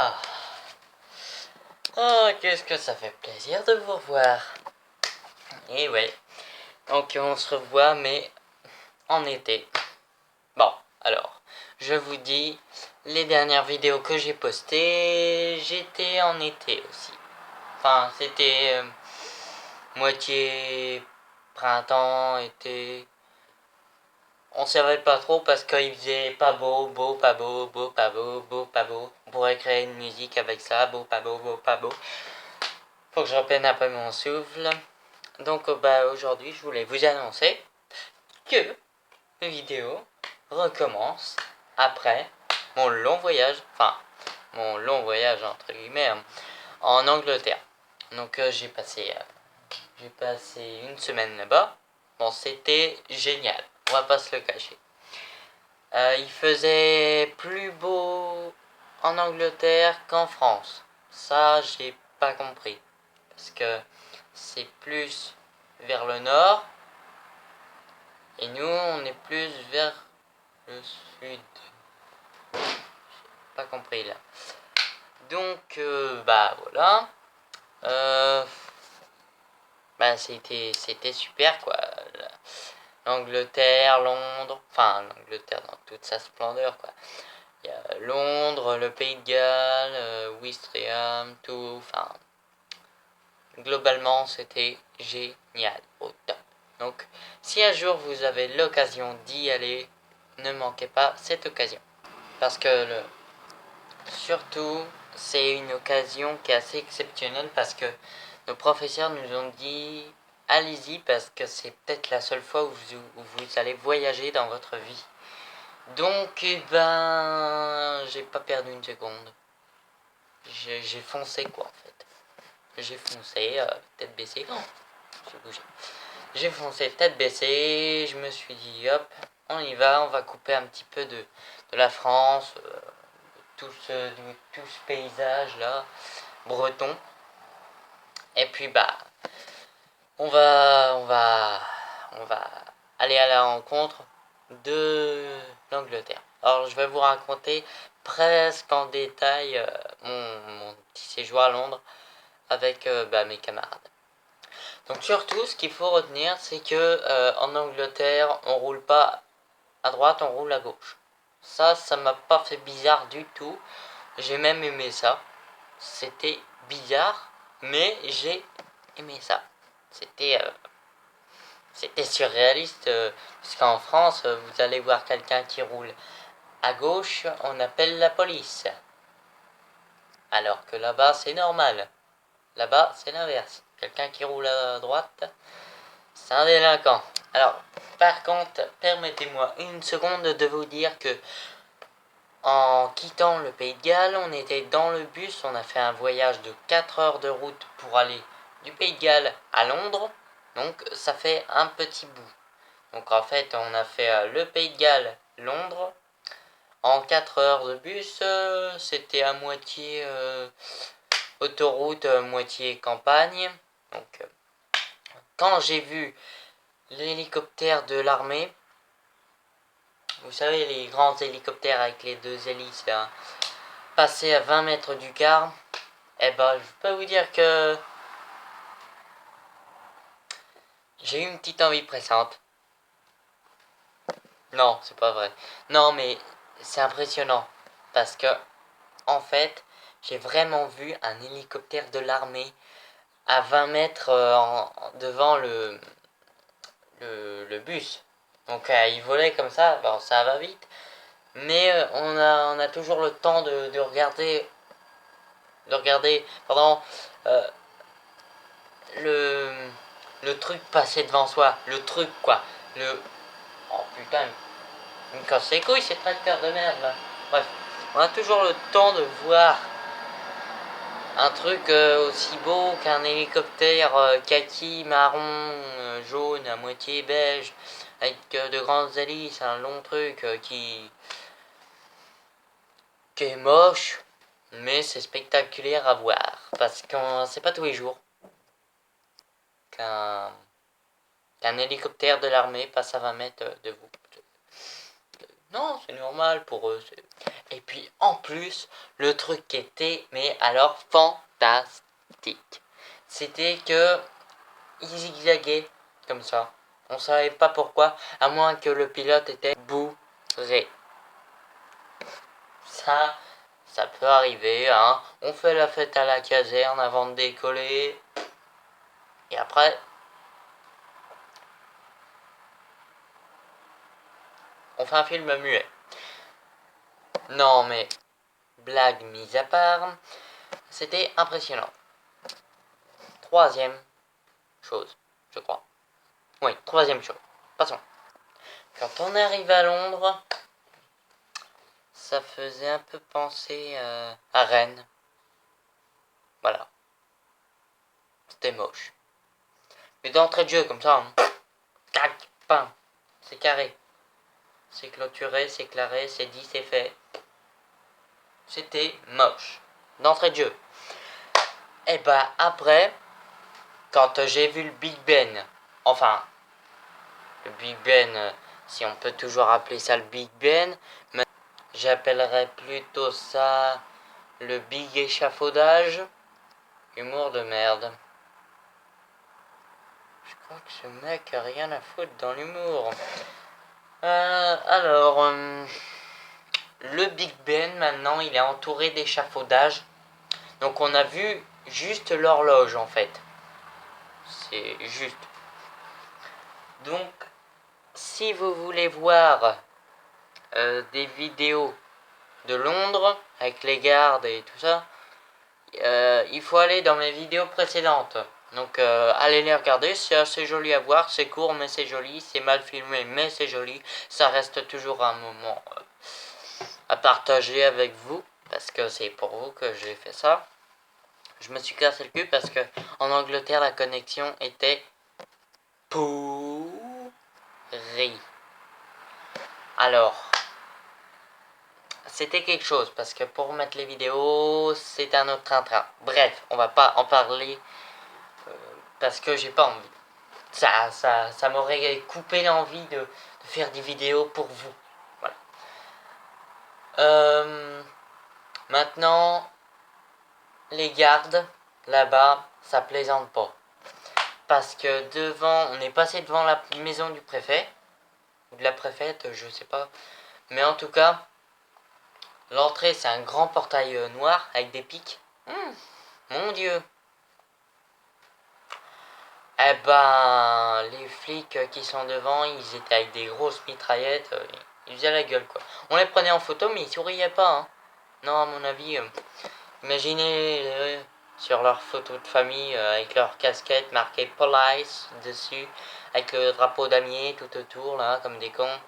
Ah. Oh, qu'est-ce que ça fait plaisir de vous revoir. Et ouais, donc on se revoit, mais en été. Bon, alors, je vous dis, les dernières vidéos que j'ai postées, j'étais en été aussi. Enfin, c'était moitié printemps, été. On savait pas trop parce qu'il faisait pas beau, beau, pas beau, beau, pas beau, beau, pas beau. On pourrait créer une musique avec ça, beau, pas beau, beau, pas beau. Faut que je reprenne un peu mon souffle. Donc aujourd'hui, je voulais vous annoncer que mes vidéos recommencent après mon long voyage, entre guillemets, en Angleterre. Donc j'ai passé une semaine là-bas. Bon, c'était génial, on va pas se le cacher. Il faisait plus beau en Angleterre qu'en France. Ça, j'ai pas compris. Parce que c'est plus vers le nord. Et nous, on est plus vers le sud. J'ai pas compris là. Donc, voilà. C'était super quoi. L'Angleterre, Londres. Enfin, l'Angleterre dans toute sa splendeur quoi. Il y a Londres, le Pays de Galles, Ouistreham, tout. Enfin, globalement, c'était génial, au top. Donc, si un jour vous avez l'occasion d'y aller, ne manquez pas cette occasion. Parce que surtout, c'est une occasion qui est assez exceptionnelle parce que nos professeurs nous ont dit allez-y parce que c'est peut-être la seule fois où vous allez voyager dans votre vie. Donc, j'ai pas perdu une seconde. J'ai foncé quoi en fait. J'ai foncé, tête baissée. Oh, j'ai bougé. J'ai foncé tête baissée, je me suis dit hop, on y va, on va couper un petit peu de la France, tout ce paysage là, breton. Et puis on va aller à la rencontre de l'Angleterre. Alors je vais vous raconter presque en détail mon petit séjour à Londres avec mes camarades. Donc surtout, ce qu'il faut retenir, c'est que en Angleterre, on roule pas à droite, on roule à gauche. Ça m'a pas fait bizarre du tout. J'ai même aimé ça. C'était bizarre, mais j'ai aimé ça. C'était surréaliste, puisqu'en France, vous allez voir quelqu'un qui roule à gauche, on appelle la police. Alors que là-bas, c'est normal. Là-bas, c'est l'inverse. Quelqu'un qui roule à droite, c'est un délinquant. Alors, par contre, permettez-moi une seconde de vous dire que en quittant le Pays de Galles, on était dans le bus, on a fait un voyage de 4 heures de route pour aller du Pays de Galles à Londres. Donc ça fait un petit bout. Donc en fait, on a fait le Pays de Galles, Londres. En 4 heures de bus, c'était à moitié autoroute, moitié campagne. Donc quand j'ai vu l'hélicoptère de l'armée, vous savez les grands hélicoptères avec les deux hélices là, passer à 20 mètres du quart, je peux vous dire que j'ai eu une petite envie pressante. Non, c'est pas vrai. Non, mais c'est impressionnant parce que en fait, j'ai vraiment vu un hélicoptère de l'armée à 20 mètres devant le bus. Donc il volait comme ça, ça va vite. Mais on a toujours le temps de regarder pendant le truc passer devant soi. Le truc quoi. Oh putain, il me casse les couilles, c'est tracteur de merde là. Bref, on a toujours le temps de voir un truc aussi beau qu'un hélicoptère kaki, marron, jaune, à moitié beige, avec de grandes hélices, un long truc qui est moche, mais c'est spectaculaire à voir. Parce que c'est pas tous les jours qu'un hélicoptère de l'armée passe à 20 mètres de vous. Non, c'est normal pour eux. Et puis en plus, le truc qui était, mais alors fantastique, c'était que il zigzaguait comme ça. On savait pas pourquoi, à moins que le pilote était bourré. Ça peut arriver, hein. On fait la fête à la caserne avant de décoller. Et après, on fait un film muet. Non mais, blague mise à part, c'était impressionnant. Troisième chose, je crois. Oui, troisième chose. Passons. Quand on arrive à Londres, ça faisait un peu penser à Rennes. Voilà. C'était moche. Mais d'entrée de jeu, comme ça, hein. Tac, pam, c'est carré. C'est clôturé, c'est claré, c'est dit, c'est fait. C'était moche. D'entrée de jeu. Et bah après, quand j'ai vu le Big Ben, enfin, le Big Ben, si on peut toujours appeler ça le Big Ben, mais j'appellerais plutôt ça le Big Échafaudage. Humour de merde. Je crois que ce mec a rien à foutre dans l'humour. Le Big Ben, maintenant, il est entouré d'échafaudages. Donc on a vu juste l'horloge, en fait. C'est juste. Donc, si vous voulez voir des vidéos de Londres, avec les gardes et tout ça, il faut aller dans mes vidéos précédentes. Donc allez les regarder, c'est assez joli à voir, c'est court mais c'est joli, c'est mal filmé mais c'est joli, ça reste toujours un moment à partager avec vous, parce que c'est pour vous que j'ai fait ça. Je me suis cassé le cul parce que en Angleterre la connexion était pourrie. Alors, c'était quelque chose parce que pour mettre les vidéos, c'est un autre train-train. Bref, on va pas en parler parce que j'ai pas envie. Ça m'aurait coupé l'envie de faire des vidéos pour vous. Voilà. Maintenant, les gardes, là-bas, ça plaisante pas. Parce que on est passé devant la maison du préfet, ou de la préfète, je sais pas. Mais en tout cas, l'entrée, c'est un grand portail noir avec des pics. Mon Dieu. Eh ben, les flics qui sont devant, ils étaient avec des grosses mitraillettes. Ils faisaient la gueule, quoi. On les prenait en photo, mais ils souriaient pas, hein. Non, à mon avis, imaginez sur leur photo de famille avec leur casquette marquée Police dessus, avec le drapeau damier tout autour, là, comme des cons.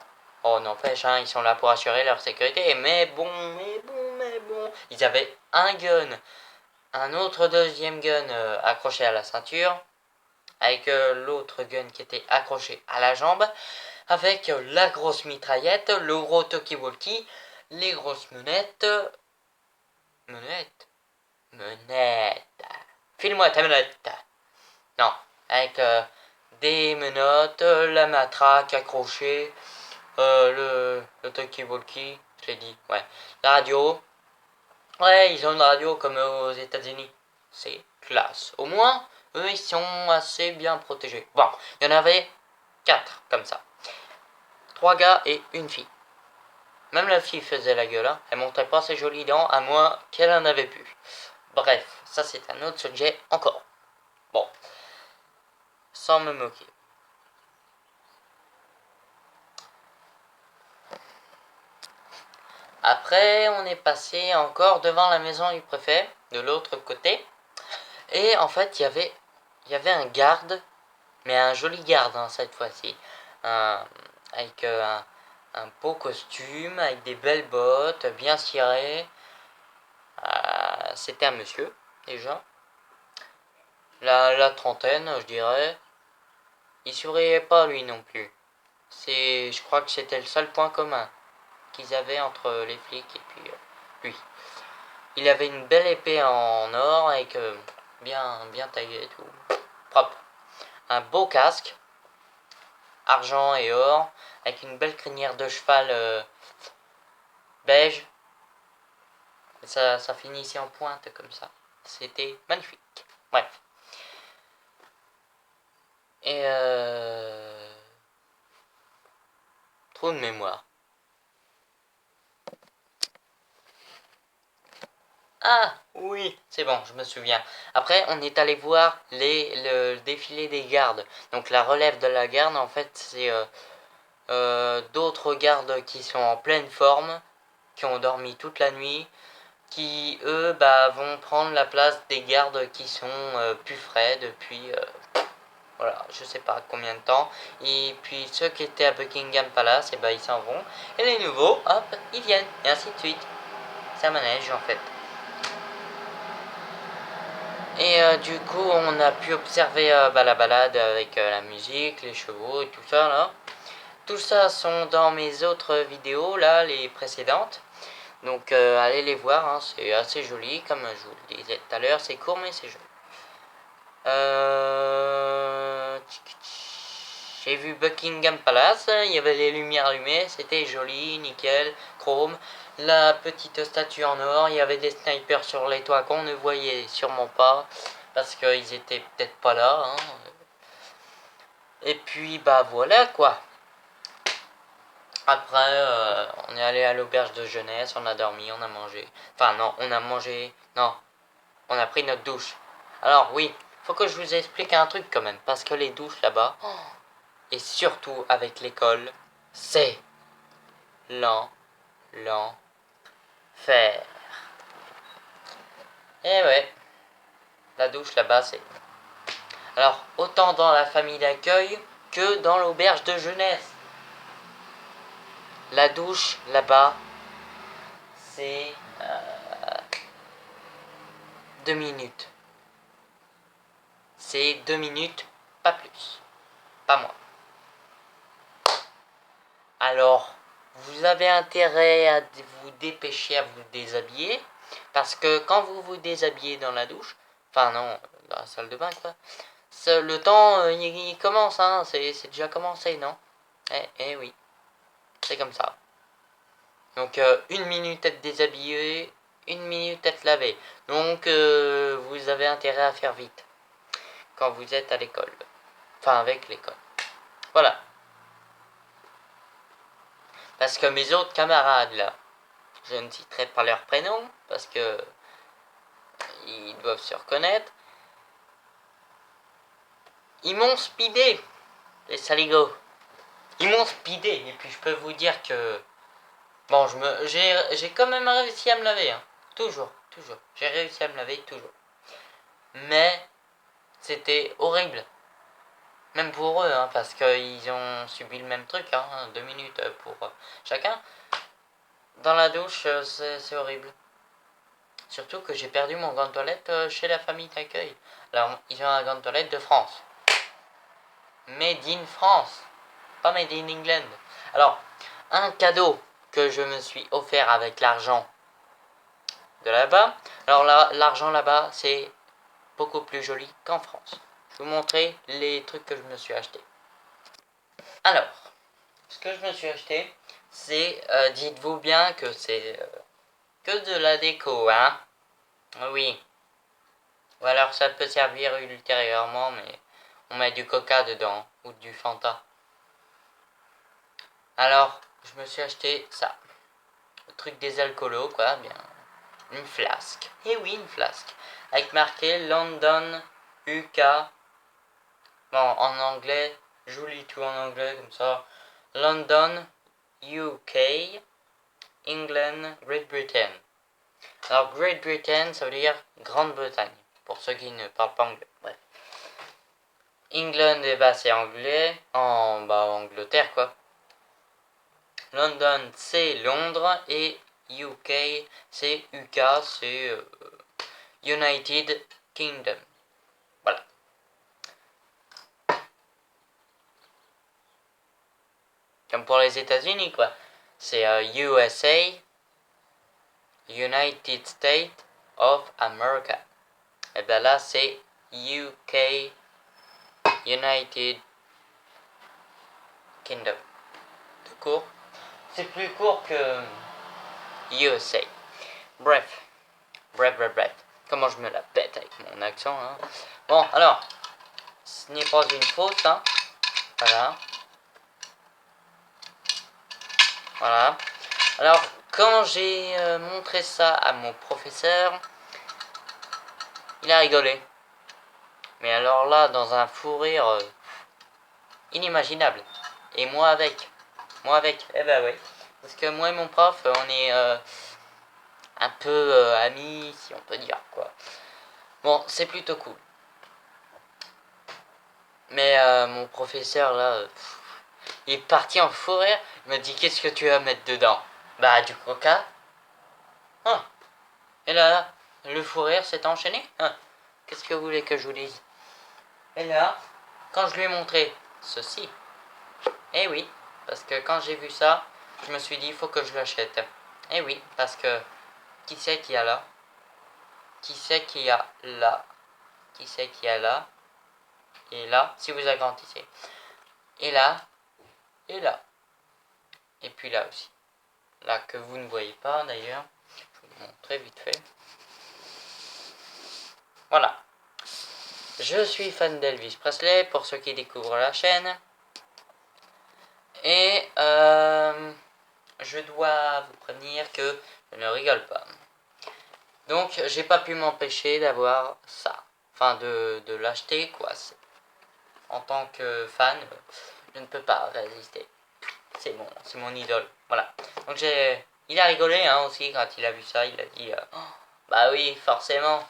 Oh, n'empêche, hein, ils sont là pour assurer leur sécurité. Mais bon. Ils avaient un gun, un autre deuxième gun accroché à la ceinture, avec l'autre gun qui était accroché à la jambe, avec la grosse mitraillette, le gros talkie-walkie, les grosses menettes. File-moi ta menette. Non, avec des menottes, la matraque accrochée, le talkie-walkie, je l'ai dit, ouais. La radio. Ouais, ils ont une radio comme aux États-Unis. C'est classe. Au moins, eux, ils sont assez bien protégés. Bon, il y en avait 4 comme ça. 3 gars et une fille. Même la fille faisait la gueule, hein. Elle montrait pas ses jolies dents, à moins qu'elle en avait plus. Bref, ça c'est un autre sujet encore. Bon, sans me moquer. Après, on est passé encore devant la maison du préfet, de l'autre côté. Et en fait, il y avait un garde, mais un joli garde hein, cette fois-ci. Avec un beau costume, avec des belles bottes, bien cirées. C'était un monsieur, déjà. La trentaine, je dirais. Il souriait pas, lui non plus. Je crois que c'était le seul point commun qu'ils avaient entre les flics et puis lui. Il avait une belle épée en or avec bien taillé et tout. Propre. Un beau casque, argent et or, avec une belle crinière de cheval beige. ça finissait en pointe comme ça. C'était magnifique. Bref. Et trop de mémoire. Ah oui, c'est bon, je me souviens. Après, on est allé voir le défilé des gardes. Donc la relève de la garde, en fait, c'est d'autres gardes qui sont en pleine forme, qui ont dormi toute la nuit, qui eux vont prendre la place des gardes qui sont plus frais depuis voilà, je sais pas combien de temps. Et puis ceux qui étaient à Buckingham Palace, ils s'en vont. Et les nouveaux, hop, ils viennent, et ainsi de suite. C'est un manège en fait. Et du coup, on a pu observer la balade avec la musique, les chevaux et tout ça là. Tout ça sont dans mes autres vidéos là, les précédentes. Donc allez les voir, hein, c'est assez joli, comme je vous le disais tout à l'heure, c'est court mais c'est joli. J'ai vu Buckingham Palace, il y avait les lumières allumées, c'était joli, nickel, chrome. La petite statue en or, il y avait des snipers sur les toits qu'on ne voyait sûrement pas, parce qu'ils étaient peut-être pas là. Hein. Et puis voilà quoi. Après, on est allé à l'auberge de jeunesse, on a dormi, on a mangé. Enfin non, on a mangé, non, on a pris notre douche. Alors oui, faut que je vous explique un truc quand même, parce que les douches là-bas, et surtout avec l'école, c'est l'enfer. Et ouais, la douche là-bas, c'est... Alors, autant dans la famille d'accueil que dans l'auberge de jeunesse. La douche là-bas, c'est 2 minutes. C'est 2 minutes, pas plus. Pas moins. Alors, vous avez intérêt à vous dépêcher à vous déshabiller, parce que quand vous vous déshabillez dans la douche, enfin non, dans la salle de bain quoi, le temps il commence, hein, c'est déjà commencé, non? Eh oui, c'est comme ça. Donc 1 minute être déshabillé, 1 minute être lavé. Donc vous avez intérêt à faire vite quand vous êtes à l'école, enfin avec l'école. Voilà. Parce que mes autres camarades là, je ne citerai pas leur prénom parce que ils doivent se reconnaître. Ils m'ont speedé, les saligots. Ils m'ont speedé. Et puis je peux vous dire que bon, j'ai quand même réussi à me laver, hein. Toujours. J'ai réussi à me laver toujours. Mais c'était horrible. Même pour eux, hein, parce qu'ils ont subi le même truc, hein, 2 minutes pour chacun. Dans la douche, c'est horrible. Surtout que j'ai perdu mon gant de toilette chez la famille d'accueil. Alors, ils ont un gant de toilette de France. Made in France. Pas made in England. Alors, un cadeau que je me suis offert avec l'argent de là-bas. Alors l'argent là-bas, c'est beaucoup plus joli qu'en France. Je vais vous montrer les trucs que je me suis acheté. Alors, ce que je me suis acheté, c'est, dites-vous bien que c'est que de la déco, hein. Oui. Ou alors ça peut servir ultérieurement, mais on met du coca dedans, ou du Fanta. Alors, je me suis acheté ça. Le truc des alcoolos, quoi, bien. Une flasque. Et oui, une flasque. Avec marqué London UK. Bon, en anglais, je vous lis tout en anglais comme ça. London, UK, England, Great Britain. Alors, Great Britain, ça veut dire Grande-Bretagne, pour ceux qui ne parlent pas anglais. Bref. England, c'est anglais, Angleterre, quoi. London, c'est Londres, et UK, c'est UK, c'est United Kingdom. Voilà. Comme pour les États-Unis, quoi. C'est USA, United States of America. Et bien là, c'est UK, United Kingdom. Tout court. C'est plus court que USA. Bref. Bref, bref, bref. Comment je me la pète avec mon accent, hein. Bon, alors, ce n'est pas une faute, hein. Voilà. Voilà. Alors, quand j'ai montré ça à mon professeur, il a rigolé. Mais alors là, dans un fou rire inimaginable. Et moi avec. Eh ben oui. Parce que moi et mon prof, on est un peu amis, si on peut dire, quoi. Bon, c'est plutôt cool. Mais mon professeur, là, il est parti en fou rire. Il m'a dit, qu'est-ce que tu vas mettre dedans? Bah, du coca. Ah. Et là, le fou rire s'est enchaîné. Ah. Qu'est-ce que vous voulez que je vous dise? Et là, quand je lui ai montré ceci, eh oui, parce que quand j'ai vu ça, je me suis dit, il faut que je l'achète. Eh oui, parce que, qui c'est qu'il y a là? Qui c'est qu'il y a là? Qui c'est qu'il y a là? Et là, si vous agrandissez. Et là, et là. Et puis là aussi. Là, que vous ne voyez pas d'ailleurs. Je vais vous montrer vite fait. Voilà. Je suis fan d'Elvis Presley, pour ceux qui découvrent la chaîne. Et je dois vous prévenir que je ne rigole pas. Donc, j'ai pas pu m'empêcher d'avoir ça. Enfin, de l'acheter, quoi. En tant que fan, je ne peux pas résister. C'est mon idole. Voilà. Donc, il a rigolé, hein, aussi, quand il a vu ça. Il a dit, oh, bah oui, forcément.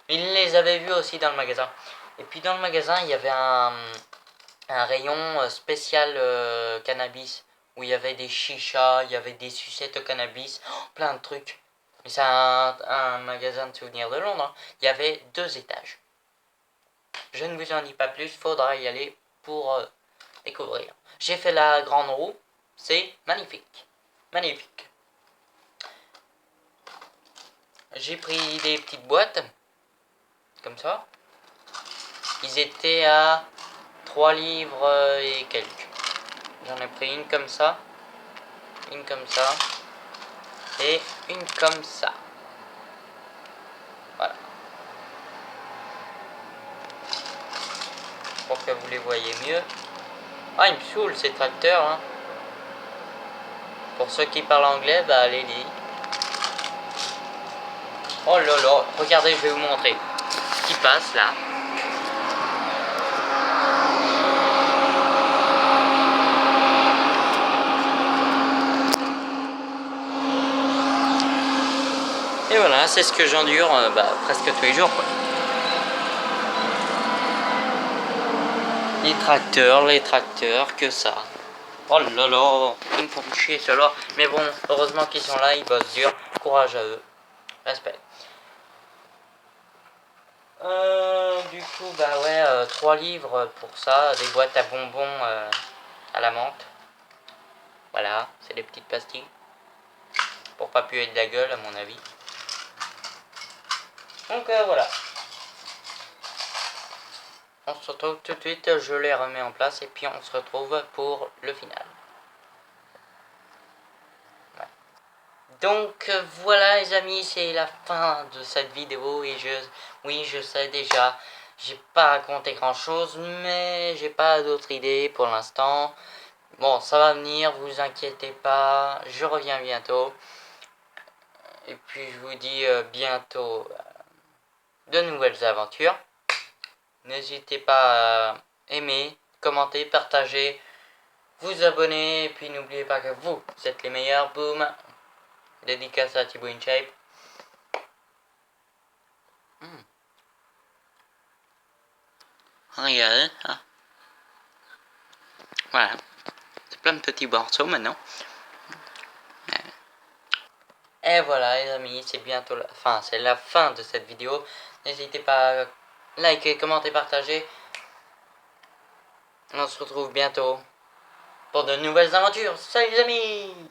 Il les avait vus aussi dans le magasin. Et puis, dans le magasin, il y avait un rayon spécial cannabis, où il y avait des chichas, il y avait des sucettes au cannabis, plein de trucs. Mais c'est un magasin de souvenirs de Londres, hein. Il y avait 2 étages. Je ne vous en dis pas plus, faudra y aller pour découvrir. J'ai fait la grande roue, c'est magnifique. Magnifique. J'ai pris des petites boîtes, comme ça. Ils étaient à 3 livres et quelques. J'en ai pris une comme ça, une comme ça, et une comme ça. Voilà. Pour que vous les voyez mieux. Ah, il me saoule ces tracteurs, hein. Pour ceux qui parlent anglais, bah allez-y. Oh là là, regardez, je vais vous montrer ce qui passe là. Et voilà, c'est ce que j'endure presque tous les jours, quoi. Les tracteurs, que ça. Oh là là, ils me font chier ceux-là. Mais bon, heureusement qu'ils sont là, ils bossent dur. Courage à eux. Respect. Du coup, bah ouais, 3 livres pour ça. Des boîtes à bonbons à la menthe. Voilà, c'est des petites pastilles. Pour pas puer de la gueule, à mon avis. Donc voilà. On se retrouve tout de suite, je les remets en place et puis on se retrouve pour le final. Ouais. Donc voilà les amis, c'est la fin de cette vidéo et oui je sais déjà, j'ai pas raconté grand chose mais j'ai pas d'autres idées pour l'instant. Bon, ça va venir, vous inquiétez pas, je reviens bientôt. Et puis je vous dis bientôt de nouvelles aventures. N'hésitez pas à aimer, commenter, partager, vous abonner. Et puis n'oubliez pas que vous êtes les meilleurs. Boom. Dédicace à Thibaut InShape. Regardez. Hein. Voilà. C'est plein de petits morceaux maintenant. Et voilà les amis, c'est bientôt la fin. C'est la fin de cette vidéo. N'hésitez pas à liker, commenter, partager. On se retrouve bientôt pour de nouvelles aventures. Salut les amis!